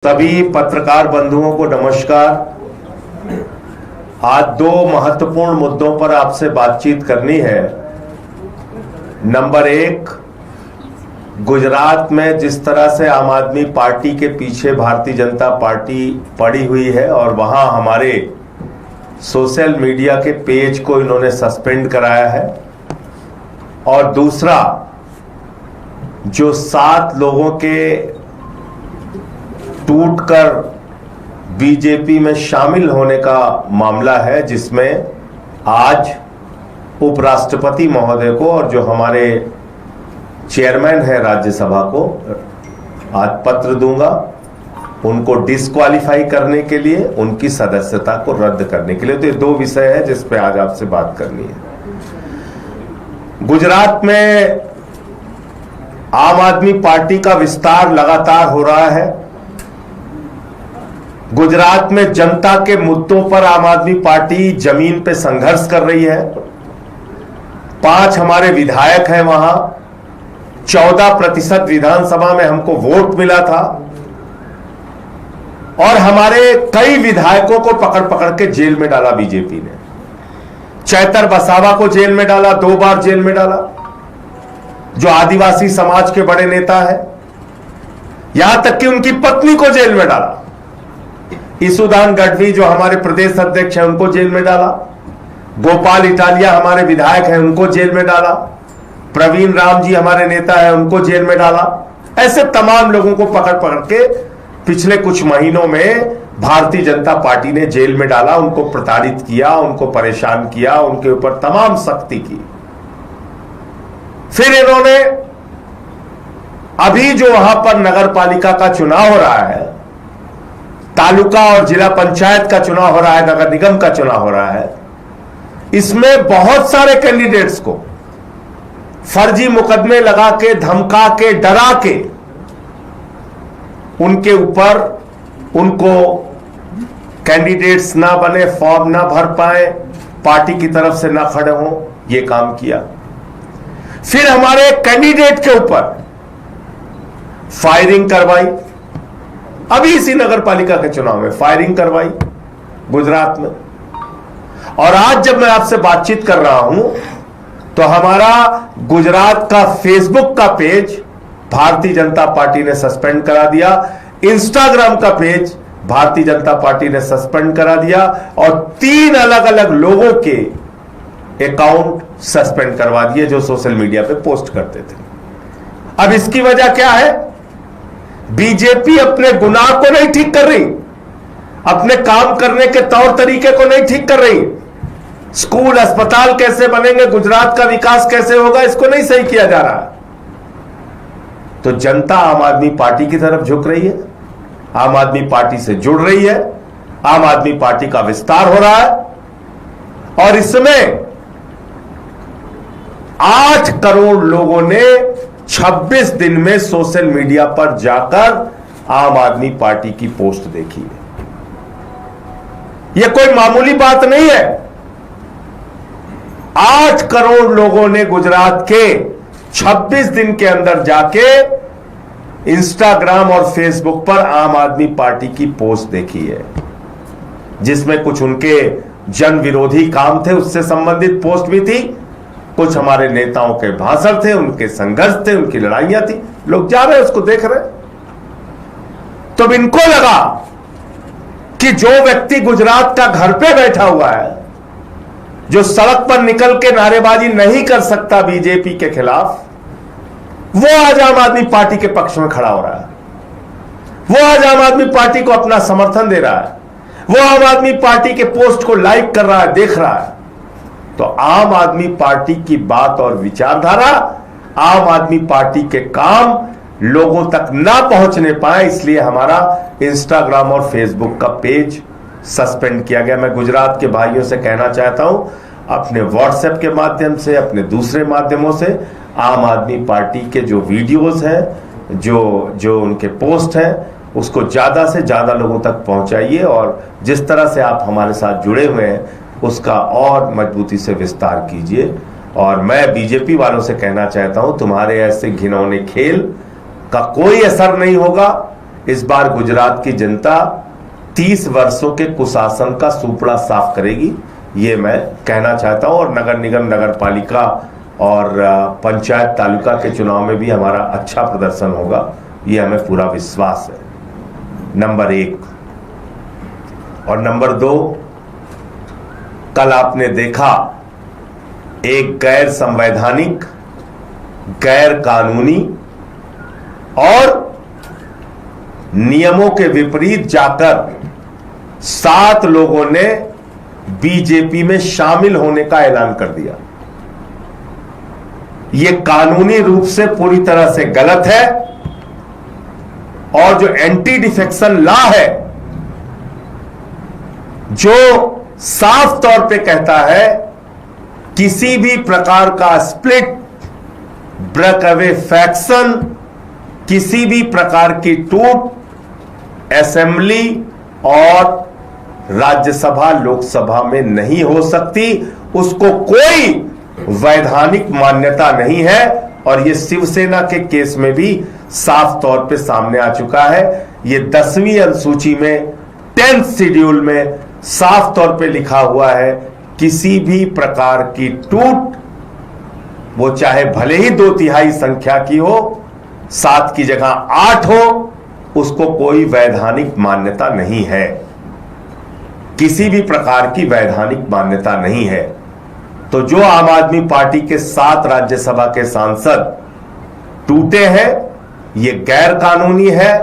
सभी पत्रकार बंधुओं को नमस्कार। आज दो महत्वपूर्ण मुद्दों पर आपसे बातचीत करनी है। नंबर एक, गुजरात में जिस तरह से आम आदमी पार्टी के पीछे भारतीय जनता पार्टी पड़ी हुई है और वहां हमारे सोशल मीडिया के पेज को इन्होंने सस्पेंड कराया है, और दूसरा जो 7 लोगों के टूटकर बीजेपी में शामिल होने का मामला है, जिसमें आज उपराष्ट्रपति महोदय को और जो हमारे चेयरमैन है राज्यसभा को आज पत्र दूंगा, उनको डिस्क्वालीफाई करने के लिए, उनकी सदस्यता को रद्द करने के लिए। तो ये दो विषय है जिस पे आज आपसे बात करनी है। गुजरात में आम आदमी पार्टी का विस्तार लगातार हो रहा है। गुजरात में जनता के मुद्दों पर आम आदमी पार्टी जमीन पे संघर्ष कर रही है। 5 हमारे विधायक हैं वहां, 14% विधानसभा में हमको वोट मिला था, और हमारे कई विधायकों को पकड़ पकड़ के जेल में डाला बीजेपी ने। चैतर बसावा को जेल में डाला, 2 बार जेल में डाला, जो आदिवासी समाज के बड़े नेता है। यहां तक कि उनकी पत्नी को जेल में डाला। ईसुदान गढ़वी जो हमारे प्रदेश अध्यक्ष हैं, उनको जेल में डाला। गोपाल इटालिया हमारे विधायक हैं, उनको जेल में डाला। प्रवीण राम जी हमारे नेता हैं, उनको जेल में डाला। ऐसे तमाम लोगों को पकड़ पकड़ के पिछले कुछ महीनों में भारतीय जनता पार्टी ने जेल में डाला, उनको प्रताड़ित किया, उनको परेशान किया, उनके ऊपर तमाम सख्ती की। फिर इन्होंने अभी जो वहां पर नगर पालिका का चुनाव हो रहा है, तालुका और जिला पंचायत का चुनाव हो रहा है, नगर निगम का चुनाव हो रहा है, इसमें बहुत सारे कैंडिडेट्स को फर्जी मुकदमे लगा के, धमका के, डरा के उनके ऊपर उनको कैंडिडेट्स ना बने, फॉर्म ना भर पाए, पार्टी की तरफ से ना खड़े हों, यह काम किया। फिर हमारे कैंडिडेट के ऊपर फायरिंग करवाई। अभी इसी नगर पालिका के चुनाव में फायरिंग करवाई गुजरात में। और आज जब मैं आपसे बातचीत कर रहा हूं तो हमारा गुजरात का फेसबुक का पेज भारतीय जनता पार्टी ने सस्पेंड करा दिया, इंस्टाग्राम का पेज भारतीय जनता पार्टी ने सस्पेंड करा दिया, और 3 अलग अलग लोगों के अकाउंट सस्पेंड करवा दिए जो सोशल मीडिया पे पोस्ट करते थे। अब इसकी वजह क्या है? बीजेपी अपने गुनाह को नहीं ठीक कर रही, अपने काम करने के तौर तरीके को नहीं ठीक कर रही। स्कूल अस्पताल कैसे बनेंगे, गुजरात का विकास कैसे होगा, इसको नहीं सही किया जा रहा। तो जनता आम आदमी पार्टी की तरफ झुक रही है, आम आदमी पार्टी से जुड़ रही है, आम आदमी पार्टी का विस्तार हो रहा है। और इसमें 8 करोड़ लोगों ने 26 दिन में सोशल मीडिया पर जाकर आम आदमी पार्टी की पोस्ट देखी है। यह कोई मामूली बात नहीं है। 8 करोड़ लोगों ने गुजरात के 26 दिन के अंदर जाके इंस्टाग्राम और फेसबुक पर आम आदमी पार्टी की पोस्ट देखी है, जिसमें कुछ उनके जन विरोधी काम थे, उससे संबंधित पोस्ट भी थी, कुछ हमारे नेताओं के भाषण थे, उनके संघर्ष थे, उनकी लड़ाइयां थी। लोग जा रहे हैं, उसको देख रहे हैं। तो इनको लगा कि जो व्यक्ति गुजरात का घर पे बैठा हुआ है, जो सड़क पर निकल के नारेबाजी नहीं कर सकता बीजेपी के खिलाफ, वो आज आम आदमी पार्टी के पक्ष में खड़ा हो रहा है, वो आज आम आदमी पार्टी को अपना समर्थन दे रहा है, वो आम आदमी पार्टी के पोस्ट को लाइक कर रहा है, देख रहा है। तो आम आदमी पार्टी की बात और विचारधारा, आम आदमी पार्टी के काम लोगों तक ना पहुंचने पाए, इसलिए हमारा इंस्टाग्राम और फेसबुक का पेज सस्पेंड किया गया। मैं गुजरात के भाइयों से कहना चाहता हूं, अपने व्हाट्सएप के माध्यम से, अपने दूसरे माध्यमों से आम आदमी पार्टी के जो वीडियोस हैं, जो उनके पोस्ट हैं, उसको ज्यादा से ज्यादा लोगों तक पहुंचाइए, और जिस तरह से आप हमारे साथ जुड़े हुए हैं उसका और मजबूती से विस्तार कीजिए। और मैं बीजेपी वालों से कहना चाहता हूं, तुम्हारे ऐसे घिनौने खेल का कोई असर नहीं होगा। इस बार गुजरात की जनता 30 वर्षों के कुशासन का सुपड़ा साफ करेगी, ये मैं कहना चाहता हूं। और नगर निगम, नगर पालिका और पंचायत तालुका के चुनाव में भी हमारा अच्छा प्रदर्शन होगा, ये हमें पूरा विश्वास है। नंबर 1। और नंबर 2, कल आपने देखा एक गैर संवैधानिक, गैर कानूनी और नियमों के विपरीत जाकर 7 लोगों ने बीजेपी में शामिल होने का ऐलान कर दिया। यह कानूनी रूप से पूरी तरह से गलत है और जो एंटी डिफेक्शन लॉ है, जो साफ तौर पे कहता है किसी भी प्रकार का स्प्लिट, ब्रेक अवे फैक्शन, किसी भी प्रकार की टूट असेंबली और राज्यसभा लोकसभा में नहीं हो सकती, उसको कोई वैधानिक मान्यता नहीं है। और यह शिवसेना के केस में भी साफ तौर पे सामने आ चुका है। यह 10वीं अनुसूची में 10th शेड्यूल में साफ तौर पे लिखा हुआ है, किसी भी प्रकार की टूट, वो चाहे भले ही 2/3 संख्या की हो, 7 की जगह 8 हो, उसको कोई वैधानिक मान्यता नहीं है। किसी भी प्रकार की वैधानिक मान्यता नहीं है। तो जो आम आदमी पार्टी के 7 राज्यसभा के सांसद टूटे हैं, ये गैर कानूनी है,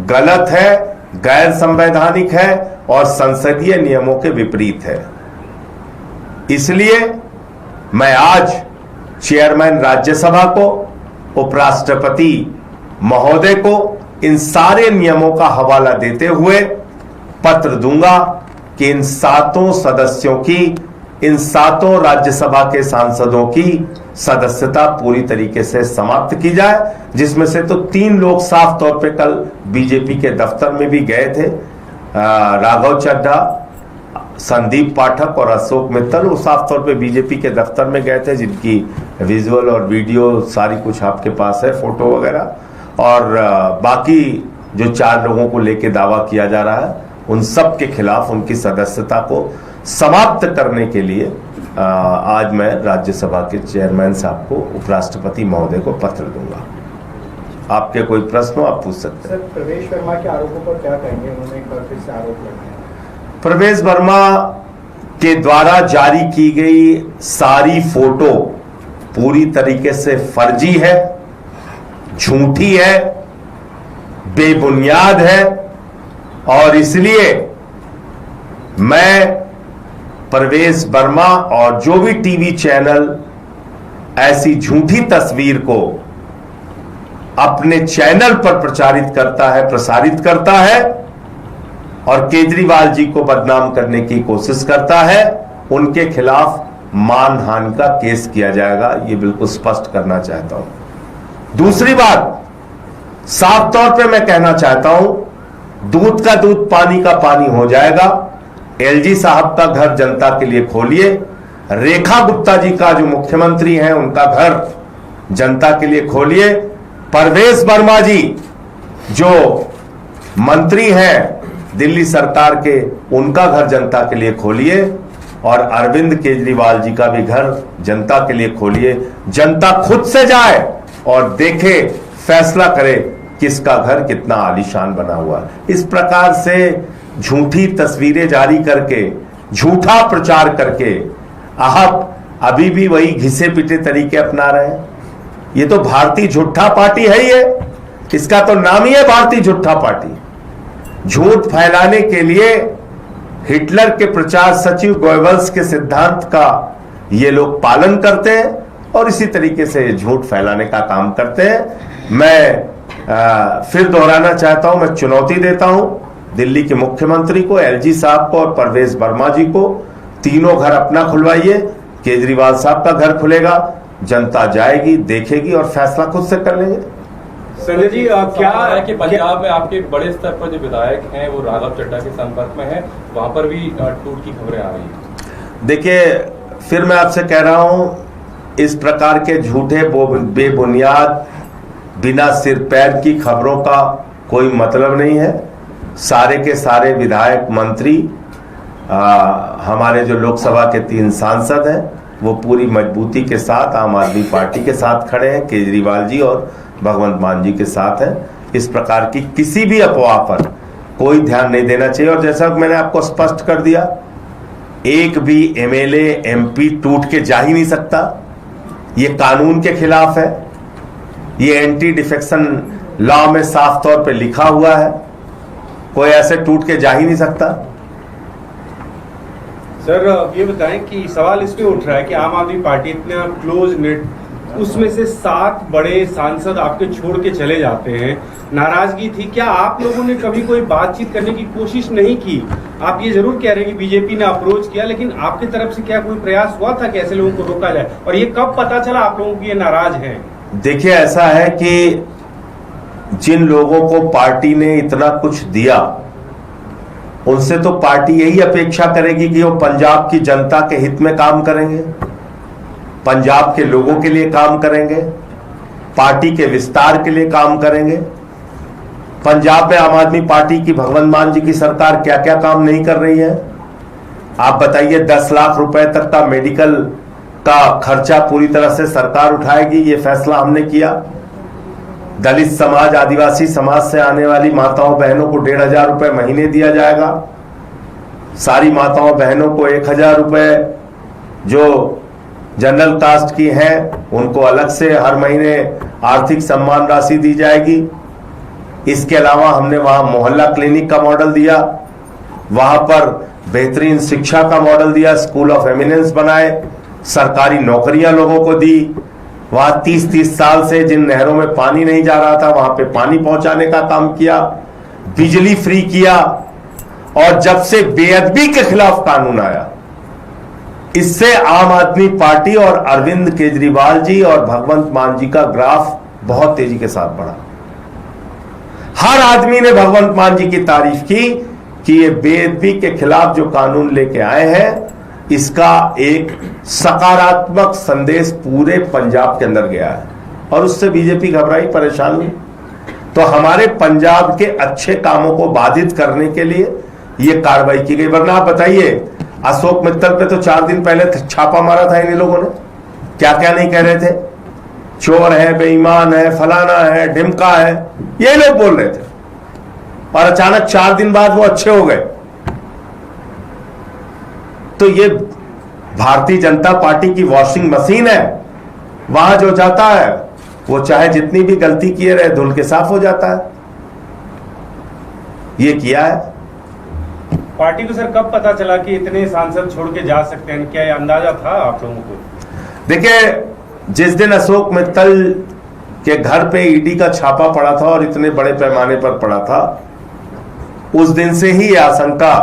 गलत है, गैर संवैधानिक है और संसदीय नियमों के विपरीत है। इसलिए मैं आज चेयरमैन राज्यसभा को, उपराष्ट्रपति महोदय को इन सारे नियमों का हवाला देते हुए पत्र दूंगा कि इन 7 सदस्यों की, इन 7 राज्यसभा के सांसदों की सदस्यता पूरी तरीके से समाप्त की जाए, जिसमें से तो 3 लोग साफ तौर पे कल बीजेपी के दफ्तर में भी गए थे, राघव चड्ढा, संदीप पाठक और अशोक मित्तल। वो साफ तौर पे बीजेपी के दफ्तर में गए थे, जिनकी विजुअल और वीडियो सारी कुछ आपके पास है, फोटो वगैरह। और बाकी जो 4 लोगों को लेके दावा किया जा रहा है, उन सब के खिलाफ उनकी सदस्यता को समाप्त करने के लिए आज मैं राज्यसभा के चेयरमैन साहब को, उपराष्ट्रपति महोदय को पत्र दूंगा। आपके कोई प्रश्न हो आप पूछ सकते हैं। सर, प्रवेश वर्मा के आरोपों पर क्या कहेंगे? उन्होंने एक बार फिर से आरोप लगाया। प्रवेश वर्मा के द्वारा जारी की गई सारी फोटो पूरी तरीके से फर्जी है, झूठी है, बेबुनियाद है। और इसलिए मैं प्रवेश वर्मा और जो भी टीवी चैनल ऐसी झूठी तस्वीर को अपने चैनल पर प्रचारित करता है, प्रसारित करता है और केजरीवाल जी को बदनाम करने की कोशिश करता है, उनके खिलाफ मानहानि का केस किया जाएगा, ये बिल्कुल स्पष्ट करना चाहता हूं। दूसरी बात, साफ तौर पे मैं कहना चाहता हूं, दूध का दूध, पानी का पानी हो जाएगा। एलजी साहब का घर जनता के लिए खोलिए, रेखा गुप्ता जी का जो मुख्यमंत्री हैं उनका घर जनता के लिए खोलिए, प्रवेश वर्मा जी जो मंत्री हैं दिल्ली सरकार के, उनका घर जनता के लिए खोलिए और अरविंद केजरीवाल जी का भी घर जनता के लिए खोलिए। जनता खुद से जाए और देखे, फैसला करे किसका घर कितना आलीशान बना हुआ है। इस प्रकार से झूठी तस्वीरें जारी करके, झूठा प्रचार करके आप अभी भी वही घिसे पिटे तरीके अपना रहे हैं। ये तो भारतीय झूठा पार्टी है, ये इसका तो नाम ही है भारतीय झूठा पार्टी। झूठ फैलाने के लिए हिटलर के प्रचार सचिव गोयबल्स के सिद्धांत का ये लोग पालन करते हैं और इसी तरीके से झूठ फैलाने का काम करते हैं। मैं फिर दोहराना चाहता हूं, मैं चुनौती देता हूं दिल्ली के मुख्यमंत्री को, एलजी साहब को और प्रवेश वर्मा जी को, तीनों घर अपना खुलवाइए, केजरीवाल साहब का घर खुलेगा, जनता जाएगी, देखेगी और फैसला खुद से कर लेंगे। संजय जी, क्या है कि पंजाब में आपके बड़े स्तर पर जो विधायक हैं वो राघव चड्ढा के संपर्क में हैं, वहां पर भी टूट की खबरें आ रही हैं। देखिए, फिर मैं आपसे कह रहा हूं, इस प्रकार के झूठे बेबुनियाद बिना सिर पैर की खबरों का कोई मतलब नहीं है। सारे के सारे विधायक मंत्री हमारे जो लोकसभा के 3 सांसद हैं वो पूरी मजबूती के साथ आम आदमी पार्टी के साथ खड़े हैं, केजरीवाल जी और भगवंत मान जी के साथ हैं। इस प्रकार की किसी भी अफवाह पर कोई ध्यान नहीं देना चाहिए। और जैसा मैंने आपको स्पष्ट कर दिया, एक भी एमएलए एमपी टूट के जा ही नहीं सकता, ये कानून के खिलाफ है, ये एंटी डिफेक्शन लॉ में साफ तौर पे लिखा हुआ है, कोई ऐसे टूट के जा ही नहीं सकता। सर ये बताएं कि सवाल इसमें उठ रहा है कि आम आदमी पार्टी इतना क्लोज नेट, उसमें से 7 बड़े सांसद आपके छोड़ के चले जाते हैं, नाराजगी थी, क्या आप लोगों ने कभी कोई बातचीत करने की कोशिश नहीं की? आप ये जरूर कह रहे हैं कि बीजेपी ने अप्रोच किया, लेकिन आपकी तरफ से क्या कोई प्रयास हुआ था कि ऐसे लोगों को रोका जाए? और ये कब पता चला आप लोगों की ये नाराज हैं? देखिए, ऐसा है कि जिन लोगों को पार्टी ने इतना कुछ दिया उनसे तो पार्टी यही अपेक्षा करेगी कि वो पंजाब की जनता के हित में काम करेंगे, पंजाब के लोगों के लिए काम करेंगे, पार्टी के विस्तार के लिए काम करेंगे। पंजाब में आम आदमी पार्टी की भगवंत मान जी की सरकार क्या क्या काम नहीं कर रही है, आप बताइए। 10 लाख रुपए तक का मेडिकल का खर्चा पूरी तरह से सरकार उठाएगी, ये फैसला हमने किया। दलित समाज, आदिवासी समाज से आने वाली माताओं बहनों को 1500 रुपए महीने दिया जाएगा। सारी माताओं बहनों को 1000 रुपए, जो जनरल कास्ट की हैं उनको अलग से हर महीने आर्थिक सम्मान राशि दी जाएगी। इसके अलावा हमने वहां मोहल्ला क्लिनिक का मॉडल दिया, वहां पर बेहतरीन शिक्षा का मॉडल दिया, स्कूल ऑफ एमिनेंस बनाए, सरकारी नौकरियां लोगों को दी। वहां 30-30 साल से जिन नहरों में पानी नहीं जा रहा था वहां पे पानी पहुंचाने का काम किया, बिजली फ्री किया। और जब से बेअदबी के खिलाफ कानून आया, इससे आम आदमी पार्टी और अरविंद केजरीवाल जी और भगवंत मान जी का ग्राफ बहुत तेजी के साथ बढ़ा। हर आदमी ने भगवंत मान जी की तारीफ की कि ये बेअदबी के खिलाफ जो कानून लेके आए हैं, इसका एक सकारात्मक संदेश पूरे पंजाब के अंदर गया है और उससे बीजेपी घबराई, परेशान हुई। तो हमारे पंजाब के अच्छे कामों को बाधित करने के लिए ये कार्रवाई की गई। वरना आप बताइए, अशोक मित्तल पे तो 4 दिन पहले छापा मारा था इन लोगों ने, क्या क्या नहीं कह रहे थे, चोर है, बेईमान है, फलाना है, ढिमका है, ये लोग बोल रहे थे। और अचानक 4 दिन बाद वो अच्छे हो गए। तो ये भारतीय जनता पार्टी की वॉशिंग मशीन है, वहां जो जाता है वो चाहे जितनी भी गलती किए रहे धुल के साफ हो जाता है। ये किया है। पार्टी को सर कब पता चला कि इतने सांसद छोड़ के जा सकते हैं? क्या ये अंदाजा था आप लोगों को? देखिए, जिस दिन अशोक मित्तल के घर पे ईडी का छापा पड़ा था और इतने बड़े पैमाने पर पड़ा था, उस दिन से ही आशंका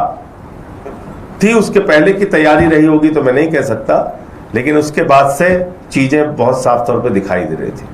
थी। उसके पहले की तैयारी रही होगी तो मैं नहीं कह सकता, लेकिन उसके बाद से चीजें बहुत साफ तौर पे दिखाई दे रही थी।